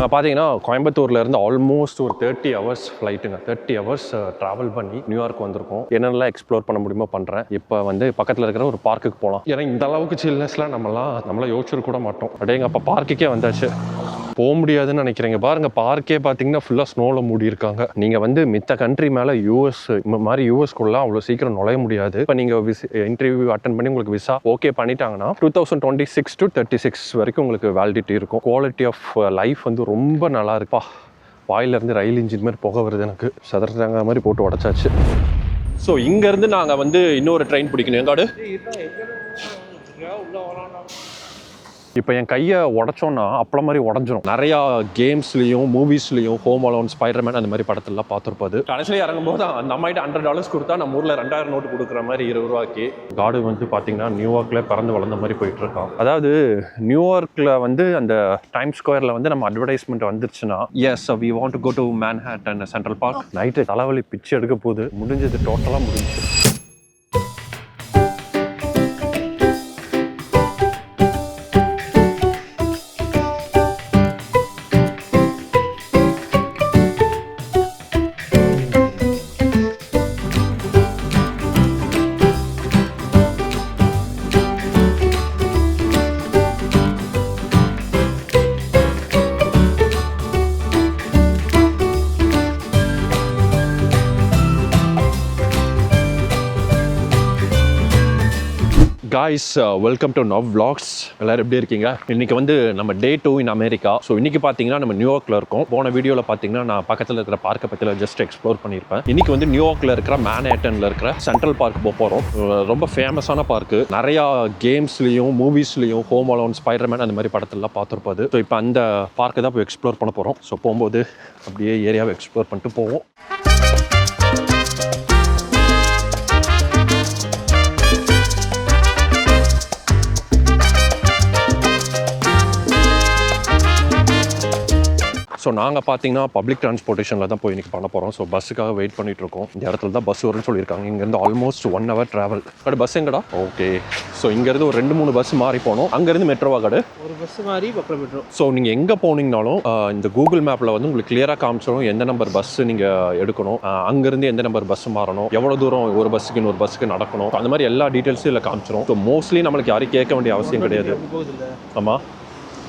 நாங்கள் பார்த்தீங்கன்னா கோயம்புத்தூர்லேருந்து ஆல்மோஸ்ட் ஒரு 30 hours ஃப்ளைட்டுங்க. 30 hours ட்ராவல் பண்ணி நியூயார்க் வந்திருக்கோம். என்னென்னலாம் எக்ஸ்ப்ளோர் பண்ண முடியுமோ பண்ணுறேன். இப்போ வந்து பக்கத்தில் இருக்கிற ஒரு பார்க்குக்கு போகலாம். ஏன்னா இந்த அளவுக்கு சில்னஸ்லாம் நம்மளாம் யோசிச்சிருக்க கூட மாட்டோம். அப்படியே எங்கள் அப்பா பார்க்குக்கே வந்தாச்சு. போக முடியாதுன்னு நினைக்கிறீங்க. பாருங்க, பார்க்கே பார்த்தீங்கன்னா ஃபுல்லாக ஸ்னோவில் மூடி இருக்காங்க. நீங்கள் வந்து மித்த கண்ட்ரி மேலே யூஎஸ் இந்த மாதிரி யூஎஸ்குள்ள அவ்வளோ சீக்கிரம் நுழைய முடியாது. இப்போ நீங்கள் இன்டர்வியூ அட்டன் பண்ணி உங்களுக்கு விசா ஓகே பண்ணிட்டாங்கன்னா 2026 to 36 வரைக்கும் உங்களுக்கு வேலிடிட்டி இருக்கும். குவாலிட்டி ஆஃப் லைஃப் வந்து ரொம்ப நல்லா இருப்பா. வாயிலிருந்து ரயில் இன்ஜின் மாதிரி புகை வருது. எனக்கு சதுரத்தாங்க மாதிரி போட்டு உடச்சாச்சு. ஸோ இங்கேருந்து நாங்கள் வந்து இன்னொரு ட்ரெயின் பிடிக்கணும். எங்காடு இப்போ என் கையை உடச்சோன்னா அப்பளம் மாதிரி உடஞ்சிரும். நிறையா கேம்ஸ்லையும் மூவிஸ்லையும் ஹோம் அலோன், ஸ்பைடர்மேன் அந்த மாதிரி படத்துலலாம் பார்த்துருப்பாது. கடைசியில் இறங்கும்போது அந்த அம்மாயிட்ட $100 கொடுத்தா நம்ம ஊரில் 2000 நோட்டு கொடுக்குற மாதிரி 20 ரூபாய்க்கு. காடு வந்து பார்த்தீங்கன்னா நியூயார்க்கில் பிறந்து வளர்ந்த மாதிரி போயிட்டு இருக்கான். அதாவது நியூயார்க்கில் வந்து அந்த டைம் ஸ்கொயரில் வந்து நம்ம அட்வர்டைஸ்மெண்ட் வந்துருச்சுன்னா, yes we want to go to Manhattan Central Park. Night தலைவலி பிச்சு எடுக்க போகுது. முடிஞ்சது, டோட்டலாக முடிஞ்சு. Guys, welcome to now vlogs. எல்லோரும் எப்படி இருக்கீங்க? இன்றைக்கி வந்து நம்ம டே 2 இன் அமெரிக்கா. ஸோ இன்றைக்கி பார்த்தீங்கன்னா நம்ம நியூயார்க்கில் இருக்கோம். போன வீடியோவில் பார்த்தீங்கன்னா நான் பக்கத்தில் இருக்கிற பார்க்கை பற்றியில் ஜஸ்ட் எக்ஸ்ப்ளோர் பண்ணியிருப்பேன். இன்றைக்கி வந்து நியூயார்க்கில் இருக்கிற மேன்ஹாட்டனில் இருக்கிற சென்ட்ரல் பார்க் போக போகிறோம். ரொம்ப ஃபேமஸான பார்க்கு. நிறையா கேம்ஸ்லையும் மூவிஸ்லையும் ஹோம் அலோன், ஸ்பைடர்மேன் அந்த மாதிரி படத்துலலாம் பார்த்துருப்பாது. ஸோ இப்போ அந்த பார்க்கை தான் போய் எக்ஸ்ப்ளோர் பண்ண போகிறோம். ஸோ போகும்போது அப்படியே ஏரியாவை எக்ஸ்ப்ளோர் பண்ணிட்டு போவோம். ஸோ நாங்கள் பார்த்தீங்கன்னா பப்ளிக் டிரான்ஸ்போர்ட்டேஷனில் தான் போய் இன்றைக்கி பண்ண போகிறோம். ஸோ பஸ்ஸுக்காக வெயிட் பண்ணிட்டு இருக்கோம். இந்த இடத்துல தான் பஸ் வரும்னு சொல்லியிருக்காங்க. இங்கேருந்து ஆல்மோஸ்ட் 1 hour ட்ராவல். கடை பஸ் எங்கடா? ஓகே. ஸோ இங்கேருந்து ஒரு 2-3 பஸ் மாறி போகணும். அங்கேருந்து மெட்ரோவா கடை? ஒரு பஸ் மாறி அப்புறம் மெட்ரோ. ஸோ நீங்கள் எங்கே போனீங்கனாலும் இந்த கூகுள் மேப்பில் வந்து உங்களுக்கு கிளியராக காமிச்சிடும் எந்த நம்பர் பஸ் நீங்கள் எடுக்கணும், அங்கேருந்து எந்த நம்பர் பஸ் மாறணும், எவ்வளோ தூரம் ஒரு பஸ்ஸுக்கு இன்னொரு பஸ்ஸுக்கு நடக்கணும், அந்த மாதிரி எல்லா டீட்டெயில்ஸும் இதில் காமிச்சிடும். ஸோ மோஸ்ட்லி நம்மளுக்கு யாரையும் கேட்க வேண்டிய அவசியம் கிடையாது. ஆமாம்,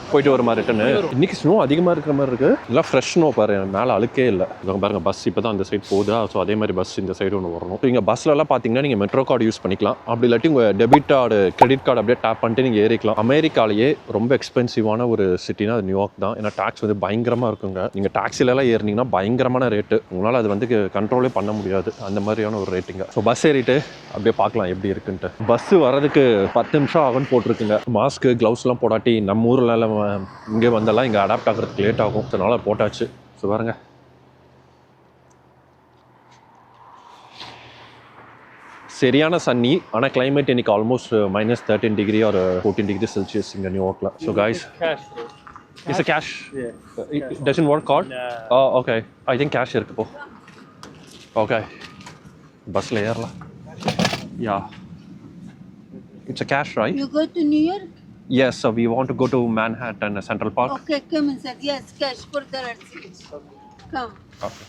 போயிட்டு வருமா ரிட்டனு. இன்னைக்கு ஸ்னோ அதிகமாக இருக்கிற மாதிரி இருக்குது. எல்லாம் ஃப்ரெஷ் ஸ்னோ பாரு, மேலே அழுக்கே இல்லை. இங்கே பாருங்க, பஸ் இப்போ தான் அந்த சைடு போகுதா. ஸோ அதே மாதிரி பஸ் இந்த சைடு ஒன்று வரணும். ஸோ இங்கே பஸ்லலாம் பார்த்தீங்கன்னா நீங்கள் மெட்ரோ கார்டு யூஸ் பண்ணிக்கலாம். அப்படி இல்லாட்டி உங்கள் டெபிட் கார்டு, கிரெடிட் கார்டு அப்படியே டேப் பண்ணிட்டு நீங்கள் ஏறிக்கலாம். அமெரிக்காலேயே ரொம்ப எக்ஸ்பென்சிவான ஒரு சிட்டினா அது நியூயார்க் தான். ஏன்னா டாக்ஸ் வந்து பயங்கரமாக இருக்குங்க. நீங்கள் டாக்ஸிலலாம் ஏறினீங்கன்னா பயங்கரமான ரேட்டு. உங்களால் அது வந்து கண்ட்ரோலே பண்ண முடியாது, அந்த மாதிரியான ஒரு ரேட்டுங்க. ஸோ பஸ் ஏறிட்டு அப்படியே பார்க்கலாம் எப்படி இருக்குன்ட்டு. பஸ்ஸு வரதுக்கு 10 நிமிஷம் ஆகும்னு போட்டிருக்குங்க. மாஸ்க்கு, க்ளவுஸ்லாம் போடாட்டி நம்ம ஊரில் இங்கே வந்தெல்லாம் இங்கே அடாப்ட் ஆகிறதுக்கு லேட் ஆகும். அதனால போட்டாச்சு. ஸோ பாருங்க, சரியான சன்னி. ஆனால் கிளைமேட் இன்னைக்கு ஆல்மோஸ்ட் -13 டிகிரி ஒரு 14 டிகிரி செல்சியஸ் இங்கே நியூயார்க்கில். So guys, it's a cash. It doesn't work card? Oh, okay. I think cash இருக்கு போ. Okay. பஸ்ல ஏறலாம். Yeah. It's a cash, right? You go to New York? Yes, so we want to go to Manhattan Central Park. Okay, come inside. Yes, cash for the seats. Come. Okay.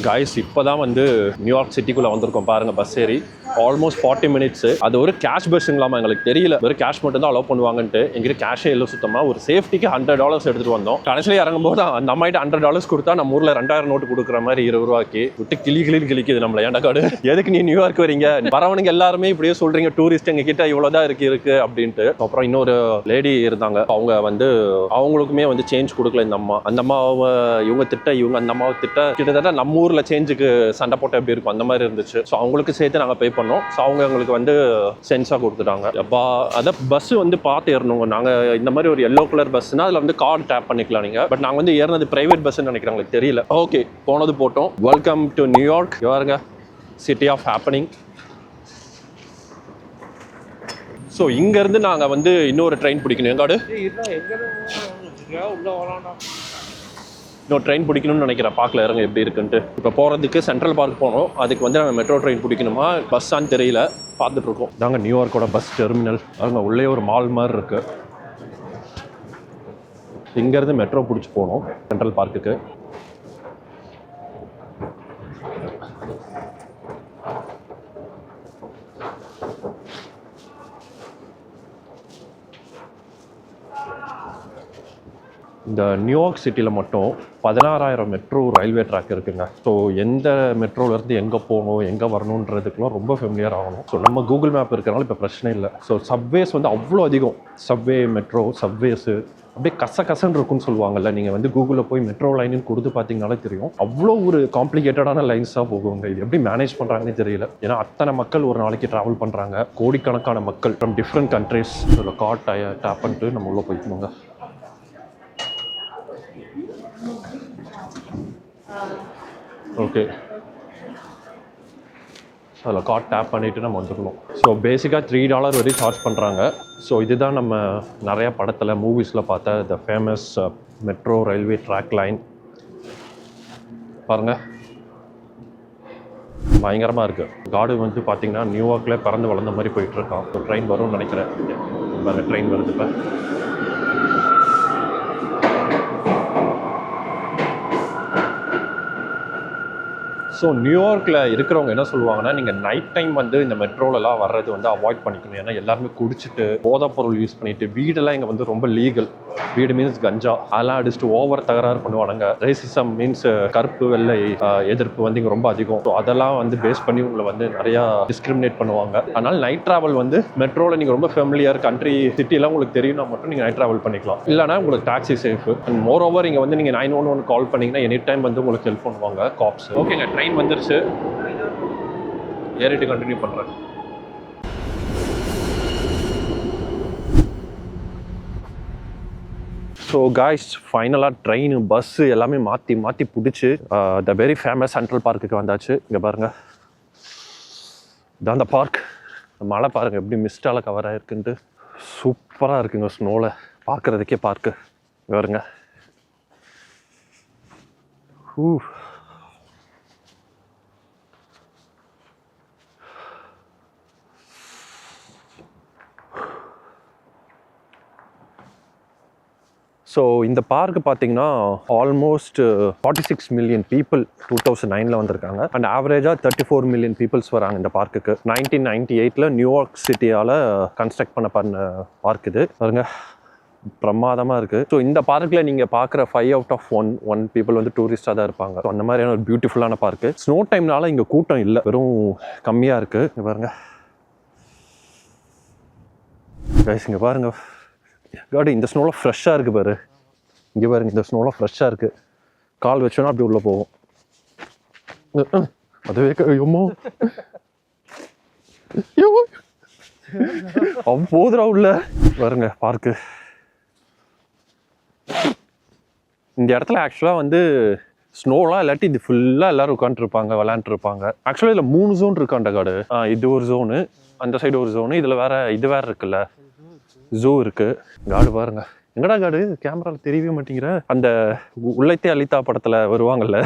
Guys, இப்போ தான் வந்து New York சிட்டிக்குள்ளே வந்திருக்கோம். பாருங்கள், bus ஏறி almost 40 minutes. அது ஒரு cash பஸ்ஸுங்களாமா, எங்களுக்கு தெரியல. வெறும் கேஷ் மட்டும் தான் அலோவ் பண்ணுவாங்கன்ட்டு. எங்கிட்ட கேஷே இல்லை சுத்தமாக. ஒரு சேஃப்டிக்கு $100 எடுத்துகிட்டு வந்தோம். கடைசியில் இறங்கும்போது அந்த அம்மாயிட்ட $100 கொடுத்தா நம்ம ஊரில் 2000 நோட்டு கொடுக்குற மாதிரி 20 ரூபாய்க்கு. விட்டு கிளிக்குது நம்மளை. ஏன்டா காடு, எதுக்கு நீ நியூயார்க் வரீங்க? வரவனுங்க எல்லாருமே இப்படியே சொல்கிறீங்க, டூரிஸ்ட் எங்கள் கிட்ட இவ்வளோதான் இருக்குது அப்படின்ட்டு. அப்புறம் இன்னொரு லேடி இருந்தாங்க. அவங்க வந்து அவங்களுக்குமே வந்து சேஞ்ச் கொடுக்கல இந்த அம்மா. அந்த அம்மாவை இவங்க திட்ட, இவங்க அந்த அம்மாவை திட்ட. கிட்டத்தட்ட நம்ம ஊரில் சேஞ்சுக்கு சண்டை போட்ட எப்படி இருக்கும் அந்த மாதிரி இருந்துச்சு. ஸோ அவங்களுக்கு சேர்த்து நாங்கள் பே பண்ணோம். ஸோ அவங்க எங்களுக்கு வந்து சென்ஸாக கொடுத்துட்டாங்க. எப்பா அதான் பஸ் வந்து பார்த்து ஏறணுங்க. நாங்கள் இந்த மாதிரி ஒரு எல்லோ கலர் பஸ்னா அதில் வந்து கார்டு டேப் பண்ணிக்கலாம் நீங்கள். பட் நாங்கள் வந்து ஏறினது பிரைவேட் பஸ்ன்னு நினைக்கிறேன், உங்களுக்கு தெரியல. ஓகே, போனது போட்டோம். Welcome to New York. பாருங்க, சிட்டி ஆஃப் ஹேப்பனிங். ஸோ இங்கேருந்து நாங்கள் வந்து இன்னொரு ட்ரெயின் பிடிக்கணும். எங்காடு இன்னொரு ட்ரெயின் பிடிக்கணும்னு நினைக்கிறேன். பார்க்கல இறங்க எப்படி இருக்குன்ட்டு. இப்போ போகிறதுக்கு சென்ட்ரல் பார்க் போனோம். அதுக்கு வந்து நாங்கள் மெட்ரோ ட்ரெயின் பிடிக்கணுமா பஸ்ஸான்னு தெரியல, பார்த்துட்ருக்கோம். தாங்க நியூயார்க்கோட பஸ் டெர்மினல். அங்கே உள்ளே ஒரு மால் மாதிரி இருக்குது. இங்கேருந்து மெட்ரோ பிடிச்சி போகணும் சென்ட்ரல் பார்க்குக்கு. இந்த நியூயார்க் சிட்டியில் மட்டும் 16,000 மெட்ரோ ரயில்வே ட்ராக் இருக்குங்க. ஸோ எந்த மெட்ரோலேருந்து எங்கே போகணும் எங்கே வரணுன்றதுக்குலாம் ரொம்ப ஃபெமிலியர் ஆகணும். ஸோ நம்ம கூகுள் மேப் இருக்கிறனால இப்போ பிரச்சனை இல்லை. ஸோ சப்வேஸ் வந்து அவ்வளோ அதிகம். சப்வே மெட்ரோ சப்வேஸு அப்படியே கசன்னு இருக்குன்னு சொல்லுவாங்கல்ல. நீங்கள் வந்து கூகுளில் போய் மெட்ரோ லைனுன்னு கொடுத்து பார்த்தீங்கனாலே தெரியும். அவ்வளோ ஒரு காம்ப்ளிகேட்டடான லைன்ஸாக போகுங்க. இது எப்படி மேனேஜ் பண்ணுறாங்கன்னு தெரியல. ஏன்னா அத்தனை மக்கள் ஒரு நாளைக்கு ட்ராவல் பண்ணுறாங்க. கோடிக்கணக்கான மக்கள் from different countries. So card tap பண்ணிட்டு நம்ம உள்ளே போய்க்கணுங்க. ஓகே, அதில் கார்ட் டேப் பண்ணிவிட்டு நம்ம வந்துடணும். ஸோ பேசிக்காக $3 வரையும் சார்ஜ் பண்ணுறாங்க. ஸோ இதுதான் நம்ம நிறையா படத்தில் மூவிஸில் பார்த்த the famous metro railway track line. பாருங்கள், பயங்கரமாக இருக்குது. காடு வந்து பார்த்திங்கன்னா நியூயார்க்கில் பறந்து வளர்ந்த மாதிரி போயிட்டுருக்கான். ஸோ ட்ரெயின் வரும்னு நினைக்கிறேன். பாருங்கள், ட்ரெயின் வருது இப்போ. ஸோ நியூயார்க்கில் இருக்கிறவங்க என்ன சொல்லுவாங்கன்னா, நீங்கள் நைட் டைம் வந்து இந்த மெட்ரோலலாம் வர்றது வந்து அவாய்ட் பண்ணிக்கணும். ஏன்னா எல்லாருமே குடிச்சிட்டு போதைப்பொருள் யூஸ் பண்ணிட்டு, வீடெல்லாம் இங்கே வந்து ரொம்ப லீகல். வீடு மீன்ஸ் கஞ்சா, அதெல்லாம் அடிச்சுட்டு ஓவர் தகராறு பண்ணுவானுங்க. ரேசிசம் மீன்ஸ் கருப்பு வெள்ளை எதிர்ப்பு வந்து இங்கே ரொம்ப அதிகம். ஸோ அதெல்லாம் வந்து பேஸ் பண்ணி உங்களை வந்து நிறையா டிஸ்கிரிமினேட் பண்ணுவாங்க. அதனால் நைட் ட்ராவல் வந்து மெட்ரோவில் நீங்கள் ரொம்ப ஃபேமிலியர் கண்ட்ரி சிட்டிலாம் உங்களுக்கு தெரியும்னா மட்டும் நீங்கள் நைட் ட்ராவல் பண்ணிக்கலாம். இல்லைனா உங்களுக்கு taxi safe. And more over இங்கே வந்து நீங்கள் 911 கால் பண்ணிங்கன்னா எனி டைம் வந்து உங்களுக்கு ஹெல்ப் பண்ணுவாங்க காப்ஸ். ஓகேங்க, ட்ரெயின் வந்துருச்சு. ஏறிட்டு கண்டினியூ பண்ணுறேன். ஸோ காய்ஸ், ஃபைனலாக ட்ரெயின் பஸ்ஸு எல்லாமே மாற்றி பிடிச்சி த வெரி ஃபேமஸ் சென்ட்ரல் பார்க்குக்கு வந்தாச்சு. இங்கே பாருங்கள், இதான் அந்த பார்க். மழை பாருங்கள் எப்படி மிஸ்டால் கவர் ஆகிருக்குன்ட்டு. சூப்பராக இருக்குங்க ஸ்னோவில் பார்க்குறதுக்கே பார்க்கு. பாருங்க, ஸோ இந்த பார்க்கு பார்த்தீங்கன்னா ஆல்மோஸ்ட் 46 மில்லியன் பீப்புள் 2009 வந்திருக்காங்க. அண்ட் ஆவரேஜாக 34 மில்லியன் பீப்புள்ஸ் வராங்க இந்த பார்க்குக்கு. 1998 நியூயார்க் சிட்டியால் கன்ஸ்ட்ரக்ட் பண்ண பார்க் இது. பாருங்க, பிரமாதமாக இருக்குது. ஸோ இந்த பார்க்கில் நீங்கள் பார்க்குற 5 out of 1 பீப்புள் வந்து டூரிஸ்டாக தான் இருப்பாங்க. ஸோ அந்த மாதிரியான ஒரு பியூட்டிஃபுல்லான பார்க்கு. ஸ்னோ டைம்னால இங்கே கூட்டம் இல்லை, வெறும் கம்மியாக இருக்குது. இங்கே பாருங்கள் கைஸ், இங்கே பாருங்கள் காடு, இந்த ஸ்னோவில் ஃப்ரெஷ்ஷாக இருக்குது பாரு. இங்கே பாருங்க, இந்த ஸ்னோவில் ஃப்ரெஷ்ஷாக இருக்குது. கால் வச்சோன்னா அப்படி உள்ளே போகும். அதுவே ஐயோமோ போதுரா உள்ள பாருங்க பார்க்கு. இந்த இடத்துல ஆக்சுவலாக வந்து ஸ்னோலாம் இல்லாட்டி இது ஃபுல்லாக எல்லோரும் உட்காந்துருப்பாங்க, விளையாண்டுருப்பாங்க. ஆக்சுவலாக இதில் 3 ஜோன் இருக்காண்ட காடு. இது ஒரு ஜோனு, அந்த சைடு ஒரு ஜோனு, இதில் வேறு இது வேறு இருக்குல்ல, ஜூ இருக்குது. காடு பாருங்க, எங்கடா காடு கேமராவில் தெரியவே மாட்டேங்கிற. அந்த உள்ளத்தை அளித்தா படத்தில் வருவாங்கல்ல,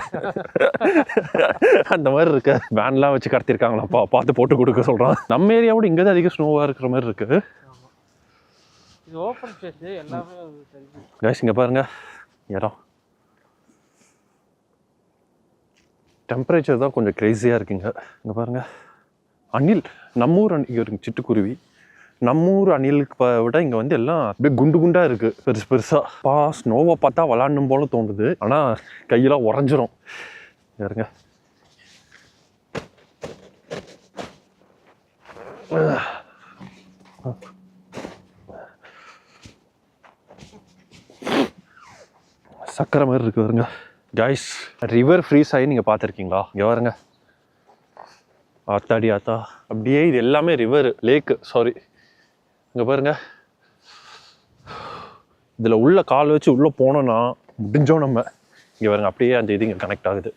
அந்த மாதிரி இருக்கு. வேன்லாம் வச்சு கடத்திருக்காங்களாப்பா, பார்த்து போட்டு கொடுக்க சொல்கிறான். நம்ம ஏரியாவோட இங்கே தான் அதிகம் ஸ்னோவாக இருக்கிற மாதிரி இருக்குது. கைஸ் இங்கே பாருங்க இடம். டெம்பரேச்சர் தான் கொஞ்சம் க்ரேஸியாக இருக்குங்க. இங்கே பாருங்கள், அணில், நம்ம ஊர் அணில் இருக்குங்க, சிட்டுக்குருவி. நம்ம ஊர் அணிலுக்கு விட இங்கே வந்து எல்லாம் அப்படியே குண்டு குண்டாக இருக்குது, பெருசாக. ஸ்னோவை பார்த்தா விளாடணும் போல தோணுது, ஆனால் கையெல்லாம் உறைஞ்சிரும். பாருங்க, சக்கரை மாதிரி இருக்கு பாருங்க. கைஸ், ரிவர் ஃப்ரீஸ் ஆகி நீங்கள் பார்த்துருக்கீங்களா? இங்கே பாருங்க, ஆத்தாடி ஆத்தா, அப்படியே இது எல்லாமே ரிவர் லேக்கு, சாரி. இங்கே பாருங்க, இதில் உள்ள கால் வச்சு உள்ளே போனோன்னா முடிஞ்சோம் நம்ம. இங்கே பாருங்க, அப்படியே அந்த இது இங்கே கனெக்ட் ஆகுது.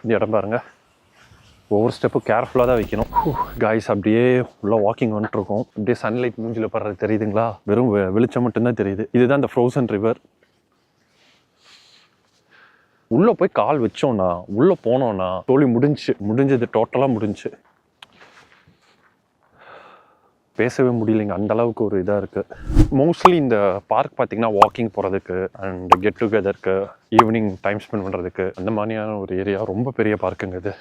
இந்த இடம் பாருங்க, ஒவ்வொரு ஸ்டெப்பும் கேர்ஃபுல்லாக தான் வைக்கணும். காய்ஸ், அப்படியே உள்ள வாக்கிங் வந்துட்டுருக்கோம். அப்படியே சன்லைட் மூஞ்சில் படுறது தெரியுதுங்களா? வெறும் வெளிச்சம் மட்டும்தான் தெரியுது. இதுதான் இந்த ஃப்ரோசன் ரிவர். உள்ளே போய் கால் வச்சோன்னா, உள்ளே போனோன்னா தோழி முடிஞ்சது, டோட்டலாக முடிஞ்சு. பேசவே முடியலைங்க, அந்த அளவுக்கு ஒரு இதாக இருக்குது. மோஸ்ட்லி இந்த பார்க் பார்த்தீங்கன்னா வாக்கிங் போகிறதுக்கு அண்ட் கெட் டுகெதருக்கு, ஈவினிங் டைம் ஸ்பெண்ட் பண்ணுறதுக்கு அந்த மாதிரியான ஒரு ஏரியா. ரொம்ப பெரிய பார்க்குங்க இது.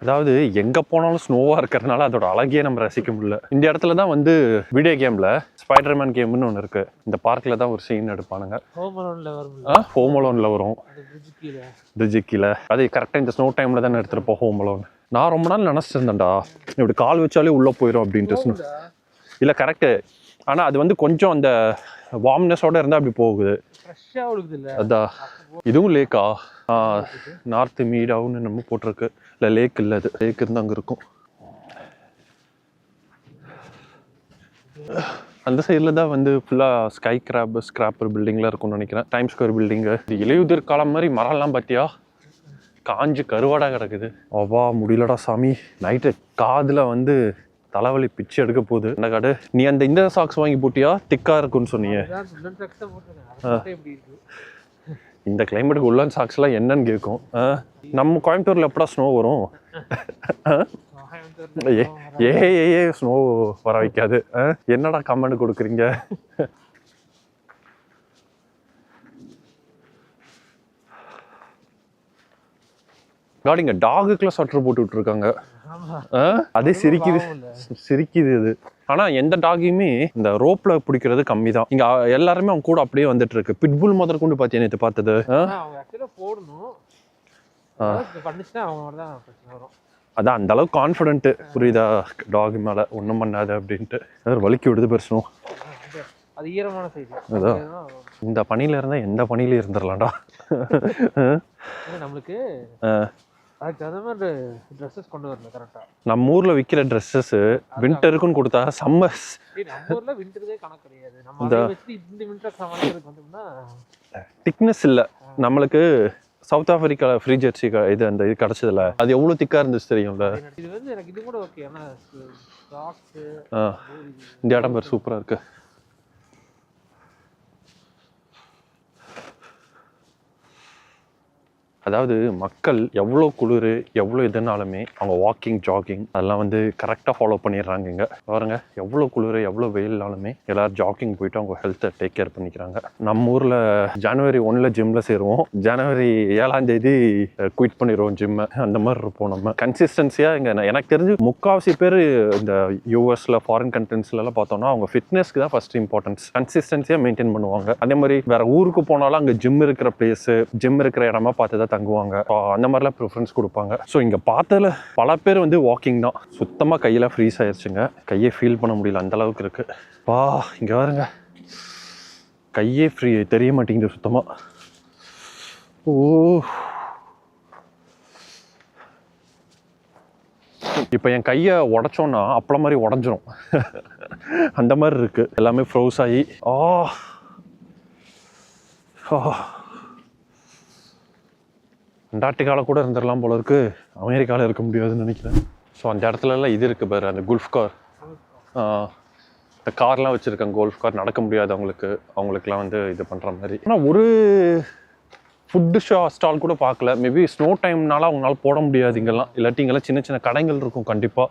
அதாவது எங்கே போனாலும் ஸ்னோவாக இருக்கிறதுனால அதோட அழகையே நம்ம ரசிக்க முடியல. இந்த இடத்துல தான் வந்து வீடியோ கேமில் ஸ்பைடர்மேன் கேம்னு ஒன்று இருக்குது. இந்த பார்க்கில் தான் ஒரு சீன் எடுப்பானுங்க. ஹோம் அலோனில் வரும், பிரிட்ஜு கீழே. அது கரெக்டாக இந்த ஸ்னோ டைமில் தானே எடுத்துகிட்டு ஹோம் அலோன். நான் ரொம்ப நாள் நினச்சிருந்தேன்டா இப்படி கால் வச்சாலே உள்ளே போயிடும் அப்படின்ட்டு. ஸ்னோ இல்லை கரெக்டு, ஆனால் அது வந்து கொஞ்சம் அந்த வார்ம்னஸோடு இருந்தால் அப்படி போகுது. அதான் இதுவும் லேக்கா? நார்த் மீடாவுன்னு நம்ம போட்டிருக்கு. இல்லை லேக் இல்லை, அது லேக் இருந்து அங்கே இருக்கும். அந்த சைடில் தான் வந்து ஃபுல்லாக ஸ்கை ஸ்கிராப்பர் பில்டிங்லாம் இருக்கும்னு நினைக்கிறேன். Time square building. இது இலையுதிர் காலம் மாதிரி மரம்லாம் பார்த்தியா காஞ்சி கருவாடாக கிடக்குது. அவ்வா முடியலடா சாமி. நைட்டு காதில் வந்து தலைவலி பிச்சு எடுக்க போகுது. என்ன காடு, நீ அந்த இந்த சாக்ஸ் வாங்கி போட்டியா? திக்காக இருக்குன்னு சொன்னீங்க. இந்த கிளைமேட்டுக்கு உள்ளன் சாக்ஸ்லாம் என்னன்னு கேட்கும். நம்ம கோயம்புத்தூரில் எப்படா ஸ்னோ வரும்? ஏ ஸ்னோ வர வைக்காது. என்னடா கமெண்ட் கொடுக்குறீங்க? காடிங்க டாகுக்குலாம் ஸ்வெட்டர் போட்டு விட்டுருக்காங்க. அதே சிரிக்குது அது. ஆனா எந்த டாகையுமே இந்த ரோப்ல பிடிக்கிறது கம்மி தான். இங்க எல்லாருமே அவங்க கூட அப்படியே வந்துட்டு இருக்கு. பிட்புல் முதல் கொண்டு பாத்தியா நேத்து பார்த்தது? அதான் அந்த அளவுக்கு கான்ஃபிடென்ட், புரியுதா? டாக் மேல ஒன்றும் பண்ணாது அப்படின்ட்டு. வலிக்கி விடுது பெருசனும். அதான் இந்த பனியில இருந்தா எந்த பனியில இருந்துடலாம்டா. நம்மளுக்கு நம்ம ஊர்ல விற்கிற ட்ரெஸ்ஸஸ் விண்டருக்குன்னு கொடுத்தா சம்மர் திக்னஸ் இல்லை. நம்மளுக்கு சவுத் ஆப்பிரிக்கா ஃப்ரீ ஜெர்சி இது அந்த இது கிடைச்சதுல அது எவ்வளவு திக்கா இருந்துச்சு தெரியும்ல. இந்த இடம் பேர் சூப்பரா இருக்கு. அதாவது மக்கள் எவ்வளோ குளிர் எவ்வளோ இதுனாலுமே அவங்க வாக்கிங் ஜாகிங் அதெல்லாம் வந்து கரெக்டாக ஃபாலோ பண்ணிடுறாங்க. இங்கே பாருங்க எவ்வளோ குளிர் எவ்வளோ வெயில்னாலுமே எல்லாரும் ஜாகிங் போயிட்டு அவங்க ஹெல்த்தை டேக் கேர் பண்ணிக்கிறாங்க. நம்ம ஊரில் ஜனவரி 1 ஜிம்மில் சேருவோம், ஜனவரி 7 குயிட் பண்ணிடுவோம் ஜிம்மை. அந்த மாதிரி இருப்போம் நம்ம. கன்சிஸ்டன்சியாக இங்கே எனக்கு தெரிஞ்சு முக்கால்வாசி பேர் இந்த யூஎஸில் ஃபாரின் கண்ட்ரிஸ்லாம் பார்த்தோம்னா அவங்க ஃபிட்னஸ்க்கு தான் ஃபர்ஸ்ட் இம்பார்ட்டன்ஸ். கன்சிஸ்டன்சியாக மெயின்டைன் பண்ணுவாங்க. அதே மாதிரி வேற ஊருக்கு போனாலும் அங்கே ஜிம் இருக்கிற பிளேஸு ஜிம் இருக்கிற இடமா பார்த்து தான் தங்குவாங்க. அந்த மாதிரிலாம் ப்ரிஃபரன்ஸ் கொடுப்பாங்க. ஸோ இங்கே பார்த்ததுல பல பேர் வந்து வாக்கிங் தான். சுத்தமாக கையில் ஃப்ரீஸ் ஆயிடுச்சுங்க. கையே ஃபீல் பண்ண முடியல, அந்த அளவுக்கு இருக்கு. பா இங்கே பாருங்க, கையே ஃப்ரீ தெரிய மாட்டேங்குது சுத்தமாக. ஓ இப்போ என் கையை உடச்சோன்னா அப்பளம் மாதிரி உடஞ்சிரும். அந்த மாதிரி இருக்கு. எல்லாமே ஃப்ரோஸ் ஆகி அண்டார்டிகாவில் கூட இருந்துடலாம் போல இருக்கு, அமெரிக்காவில் இருக்க முடியாதுன்னு நினைக்கிறேன். ஸோ அந்த இடத்துலலாம் இது இருக்குது பாரு, அந்த குல்ஃப் கார். இந்த கார்லாம் வச்சுருக்காங்க, கோல்ஃப் கார். நடக்க முடியாது அவங்களுக்குலாம் வந்து இது பண்ணுற மாதிரி. ஆனால் ஒரு ஃபுட்டு ஸ்டால் கூட பார்க்கல. மேபி ஸ்னோ டைம்னால அவங்களால போட முடியாது இங்கெல்லாம். இல்லாட்டி இங்கெல்லாம் சின்ன சின்ன கடைகள் இருக்கும் கண்டிப்பாக,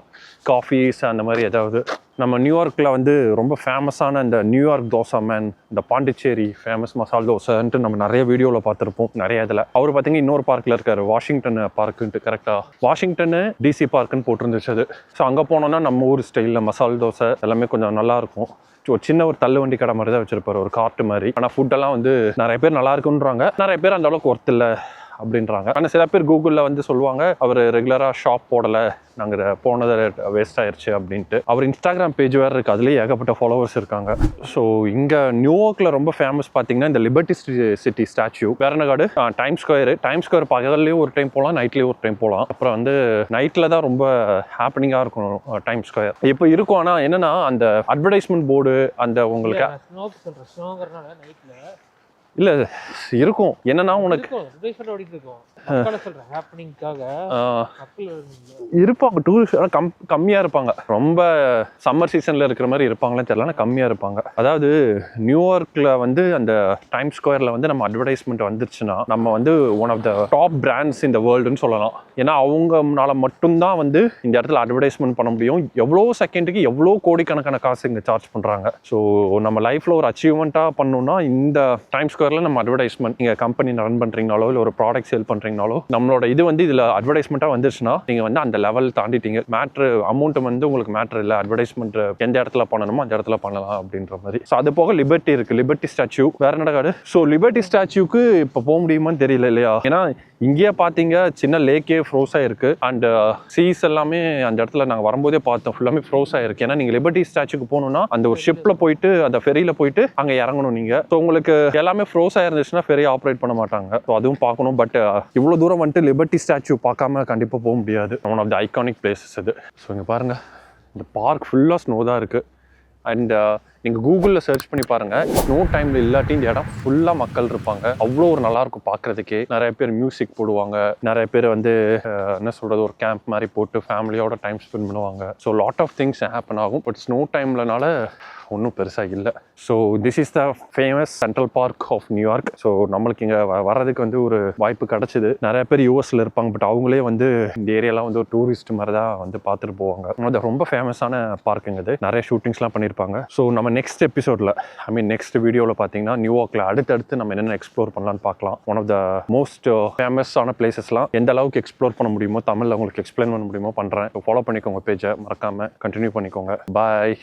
காஃபீஸ் அந்த மாதிரி ஏதாவது. நம்ம நியூயார்க்கில் வந்து ரொம்ப ஃபேமஸான இந்த நியூயார்க் தோசை மேன், இந்த பாண்டிச்சேரி ஃபேமஸ் மசால் தோசைன்ட்டு நம்ம நிறைய வீடியோவில் பார்த்துருப்போம். நிறைய இதில் அவர் பார்த்தீங்கன்னா இன்னொரு பார்க்கில் இருக்கார், வாஷிங்டன் பார்க்குன்ட்டு. கரெக்டாக வாஷிங்டன்னு டிசி பார்க்குன்னு போட்டிருந்துச்சு அது. ஸோ அங்கே போனோன்னா நம்ம ஊர் ஸ்டைலில் மசால் தோசை எல்லாமே கொஞ்சம் நல்லாயிருக்கும். ஒரு சின்ன ஒரு தள்ளு வண்டி கடை மாதிரி தான் வச்சிருப்பாரு, ஒரு கார்ட்டு மாதிரி. ஆனால் ஃபுட்டெல்லாம் வந்து நிறைய பேர் நல்லா இருக்குன்றாங்க, நிறைய பேர் அந்த அளவுக்கு ஒர்த் இல்லை அப்படின்றாங்க. ஆனால் சில பேர் கூகுளில் வந்து சொல்லுவாங்க அவர் ரெகுலராக ஷாப் போடலை, நாங்கள் போனதை வேஸ்ட் ஆயிடுச்சு அப்படின்ட்டு. அவர் இன்ஸ்டாகிராம் பேஜ் வேறு இருக்குது, அதுலேயே ஏகப்பட்ட ஃபாலோவர்ஸ் இருக்காங்க. ஸோ இங்கே நியூயார்க்கில் ரொம்ப ஃபேமஸ் பார்த்தீங்கன்னா இந்த லிபர்ட்டி சிட்டி ஸ்டாச்சு. வேற என்ன காடு? டைம் ஸ்கொயர் பகல்லையும் ஒரு டைம் போகலாம், நைட்லேயும் ஒரு டைம் போகலாம். அப்புறம் வந்து நைட்டில் தான் ரொம்ப ஹாப்பனிங்காக இருக்கும் டைம் ஸ்கொயர். இப்போ இருக்கும், ஆனால் என்னன்னா அந்த அட்வர்டைஸ்மெண்ட் போர்டு அந்த உங்களுக்கு இல்லை இருக்கும் என்னன்னா உனக்கு இருக்கும் அட்வர்டைஸ்மெண்ட் ஓடிட்டு இருக்கும் மக்களை சொல்றேன் ஹேப்பனிங்காக மக்கள் இருப்பாங்க டூரிஸ்ட் ஆனால் கம்மியாக இருப்பாங்க ரொம்ப சம்மர் சீசனில் இருக்கிற மாதிரி இருப்பாங்களே தெரியல ஆனால் கம்மியாக இருப்பாங்க அதாவது நியூயார்க்கில் வந்து அந்த டைம் ஸ்கொயரில் வந்து நம்ம அட்வர்டைஸ்மெண்ட் வந்துருச்சுன்னா நம்ம வந்து one of the top brands இந்த வேர்ல்டுன்னு சொல்லலாம் ஏன்னா அவங்கனால மட்டும்தான் வந்து இந்த இடத்துல அட்வர்டைஸ்மெண்ட் பண்ண முடியும் எவ்வளோ செகண்டுக்கு எவ்வளோ கோடிக்கணக்கான காசு இங்கே சார்ஜ் பண்ணுறாங்க ஸோ நம்ம லைஃப்பில் ஒரு அச்சீவ்மெண்ட்டாக பண்ணணும்னா இந்த டைம் ஸ்கொயரில் நம்ம அட்வர்டைஸ்மெண்ட் நீங்கள் கம்பெனி ரன் பண்ணுறீங்கனாலோ இல்லை ஒரு ப்ராடக்ட் சேல் பண்ணுறீங்கனாலோ நம்மளோட இது வந்து இதில் அட்வர்டைஸ்மெண்ட்டாக வந்துருச்சுன்னா நீங்கள் வந்து அந்த லெவல் தாண்டிட்டீங்க மேட்ரு அமௌண்ட் வந்து உங்களுக்கு மேட்ரு இல்லை அட்வர்டைஸ்மெண்ட் எந்த இடத்துல பண்ணணுமோ அந்த இடத்துல பண்ணலாம் அப்படின்ற மாதிரி ஸோ அது போக லிபர்ட்டி இருக்குது லிபர்ட்டி ஸ்டாச்சு வேற நடக்காது ஸோ லிபர்ட்டி ஸ்டாச்சுக்கு இப்போ போக முடியுமான்னு தெரியல இல்லையா ஏன்னா இங்கேயே பார்த்தீங்க சின்ன லேக்கே ஃப்ரோஸ் ஆயிருக்கு அண்ட் சீஸ் எல்லாமே அந்த இடத்துல நாங்கள் வரும்போதே பார்த்தோம் ஃபுல்லாமே ஃப்ரோஸ் ஆயிருக்கு ஏன்னா நீங்கள் லிபர்ட்டி ஸ்டாச்சுக்கு போகணும்னா அந்த ஒரு ஷிப்பில் போயிட்டு அந்த ஃபெரியில் போயிட்டு அங்கே இறங்கணும் நீங்கள் ஸோ உங்களுக்கு எல்லாமே ஃப்ரோஸ் ஆயிருந்துச்சுன்னா ஃபெரி ஆப்ரேட் பண்ண மாட்டாங்க ஸோ அதுவும் பார்க்கணும் பட் இவ்வளோ தூரம் வந்துட்டு லிபர்ட்டி ஸ்டாச்சு பார்க்காம கண்டிப்பாக போக முடியாது one of the iconic places இது ஸோ இங்கே பாருங்கள் இந்த பார்க் ஃபுல்லாக ஸ்னோ தான் இருக்குது அண்ட் நீங்கள் கூகுளில் சர்ச் பண்ணி பாருங்கள் ஸ்னோ டைமில் இல்லாட்டி இந்த இடம் ஃபுல்லாக மக்கள் இருப்பாங்க அவ்வளோ ஒரு நல்லாயிருக்கும் பார்க்குறதுக்கே நிறைய பேர் மியூசிக் போடுவாங்க நிறைய பேர் வந்து என்ன சொல்கிறது ஒரு கேம்ப் மாதிரி போட்டு ஃபேமிலியோட டைம் ஸ்பெண்ட் பண்ணுவாங்க so lot of things happen ஆகும் பட் ஸ்னோ டைம்லனால ஒன்றும் பெருசாக இல்லை so this is the famous Central Park of New York so நம்மளுக்கு இங்கே வர்றதுக்கு வந்து ஒரு வாய்ப்பு கிடச்சிது நிறைய பேர் யூஎஸில் இருப்பாங்க பட் அவங்களே வந்து இந்த ஏரியாலாம் வந்து ஒரு டூரிஸ்ட் மாதிரி தான் வந்து பார்த்துட்டு போவாங்க அது ரொம்ப ஃபேமஸான பார்க்குங்க இது நிறைய ஷூட்டிங்ஸ்லாம் பண்ணியிருப்பாங்க ஸோ நம்ம நெக்ஸ்ட் எபிசோடில் நெக்ஸ்ட் வீடியோவில் பார்த்தீங்கன்னா நியூயார்க்கில் அடுத்தடுத்து நம்ம என்னென்ன எக்ஸ்ப்ளோர் பண்ணலான்னு பார்க்கலாம் ஒன் ஆஃப் த மோஸ்ட் ஃபேமஸான பிளேசஸ்லாம் எந்த அளவுக்கு எக்ஸ்ப்ளோர் பண்ண முடியுமோ தமிழில் உங்களுக்கு எக்ஸ்பிளைன் பண்ண முடியுமோ பண்ணுறேன் ஃபாலோ பண்ணிக்கோங்க பேஜை மறக்காமல் கண்டினியூ பண்ணிக்கோங்க பாய்